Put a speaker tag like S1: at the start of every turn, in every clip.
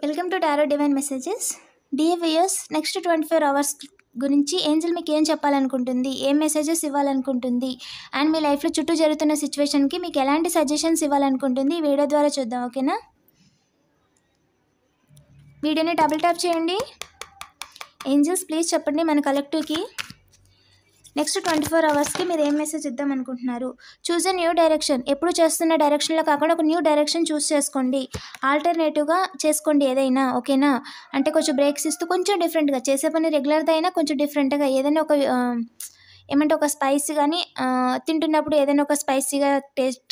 S1: Welcome to tarot divine messages. Dear viewers, next 24 hours గురించి Angel మీకు ఏం చెప్పాలనుకుంటుంది, ఏం మెసేజెస్ ఇవ్వాలనుకుంటుంది, అండ్ మీ లైఫ్లో చుట్టూ జరుగుతున్న సిచ్యువేషన్కి మీకు ఎలాంటి సజెషన్స్ ఇవ్వాలనుకుంటుంది ఈ వీడియో ద్వారా చూద్దాం. ఓకేనా? వీడియోని డబుల్ ట్యాప్ చేయండి. ఏంజల్స్ ప్లీజ్ చెప్పండి మన కలెక్టివ్కి నెక్స్ట్ 24 అవర్స్కి మీరు ఏం మెసేజ్ ఇద్దాం అనుకుంటున్నారు. Choose a new direction. ఎప్పుడు చేస్తున్న డైరెక్షన్లో కాకుండా ఒక న్యూ డైరెక్షన్ చూస్ చేసుకోండి. ఆల్టర్నేటివ్గా చేసుకోండి ఏదైనా. ఓకేనా? అంటే కొంచెం బ్రేక్స్ ఇస్తూ కొంచెం డిఫరెంట్గా చేసే పని రెగ్యులర్గా అయినా కొంచెం డిఫరెంట్గా ఏదైనా ఒక ఏమంటే ఒక స్పైసీ కానీ తింటున్నప్పుడు ఏదైనా ఒక స్పైసీగా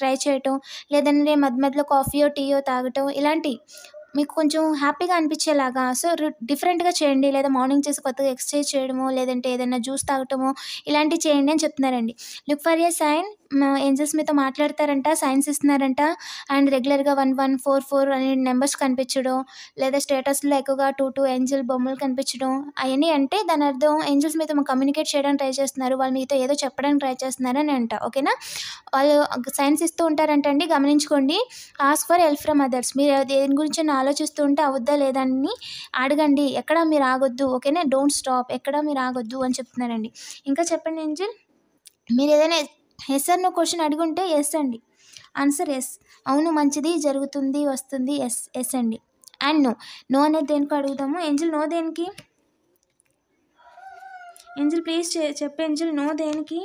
S1: ట్రై చేయటం, లేదంటే మధ్య మధ్యలో కాఫీయో టీయో తాగటం, ఇలాంటి మీకు కొంచెం హ్యాపీగా అనిపించేలాగా సో డిఫరెంట్గా చేయండి. లేదా మార్నింగ్ చేసి కొత్తగా ఎక్సర్సైజ్ చేయడమో, లేదంటే ఏదైనా జ్యూస్ తాగటమో ఇలాంటివి చేయండి అని చెప్తున్నారండి. Look for a sign. Angels మీతో మాట్లాడతారంట, సైన్స్ ఇస్తున్నారంట. అండ్ రెగ్యులర్గా 1144 అనే నెంబర్స్ కనిపించడం, లేదా స్టేటస్లో ఎక్కువగా 22 ఏంజల్ బొమ్మలు కనిపించడం, అవన్నీ అంటే దాని అర్థం ఏంజల్స్ మీతో కమ్యూనికేట్ చేయడానికి ట్రై చేస్తున్నారు, వాళ్ళు మీతో ఏదో చెప్పడానికి ట్రై చేస్తున్నారు అని అంట. ఓకేనా? వాళ్ళు సైన్స్ ఇస్తూ ఉంటారంట అండి, గమనించుకోండి. Ask for help from others. మీరు దేని గురించి ఆలోచిస్తూ ఉంటే అవుద్దా లేదా అని అడగండి. ఎక్కడ మీరు ఆగొద్దు. ఓకేనా? Don't stop. ఎక్కడ మీరు ఆగొద్దు అని చెప్తున్నారండి. ఇంకా చెప్పండి ఏంజల్. మీరు ఏదైనా ఎస్ ఆర్ నో క్వశ్చన్ అడుగుంటే ఎస్ అండి. Answer yes. అవును, మంచిది జరుగుతుంది, వస్తుంది. ఎస్ ఎస్ అండి. And no. నో అనేది దేనికో అడుగుదాము. ఏంజల్ నో దేనికి? ఏంజల్ ప్లీజ్ చెప్పు ఏంజల్, నో దేనికి?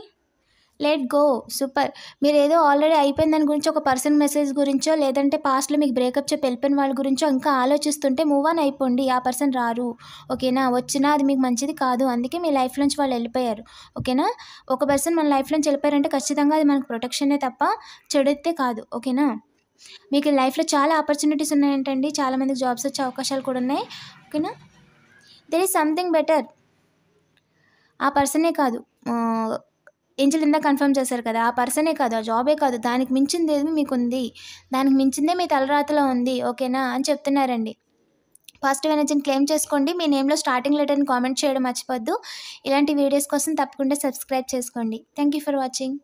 S1: Let go. సూపర్. మీరు ఏదో ఆల్రెడీ అయిపోయిన దాని గురించి, ఒక పర్సన్ మెసేజ్ గురించో, లేదంటే పాస్ట్లో మీకు బ్రేకప్ చెప్పి వెళ్ళిపోయిన వాళ్ళ గురించో ఇంకా ఆలోచిస్తుంటే మూవ్ ఆన్ అయిపోండి. ఆ పర్సన్ రారు. ఓకేనా? వచ్చినా అది మీకు మంచిది కాదు. అందుకే మీ లైఫ్ నుంచి వాళ్ళు వెళ్ళిపోయారు. ఓకేనా? ఒక పర్సన్ మన లైఫ్ నుంచి వెళ్ళిపోయారంటే ఖచ్చితంగా అది మనకు ప్రొటెక్షనే తప్ప చెడైతే కాదు. ఓకేనా? మీకు లైఫ్లో చాలా ఆపర్చునిటీస్ ఉన్నాయంటండి. చాలామందికి జాబ్స్ వచ్చే అవకాశాలు కూడా ఉన్నాయి. ఓకేనా? There is something better. ఆ పర్సనే కాదు, ఏంజల్ ఇందాక కన్ఫర్మ్ చేశారు కదా, ఆ పర్సనే కాదు, ఆ జాబే కాదు, దానికి మించింది ఏమి మీకు ఉంది, దానికి మించిందే మీ తలరాతలో ఉంది. ఓకేనా అని చెప్తున్నారండి. పాజిటివ్ ఎనర్జీని క్లెయిమ్ చేసుకోండి. మీ నేమ్లో స్టార్టింగ్ లెటర్ని కామెంట్ చేయడం మర్చిపోద్దు. ఇలాంటి వీడియోస్ కోసం తప్పకుండా సబ్స్క్రైబ్ చేసుకోండి. Thank you for watching.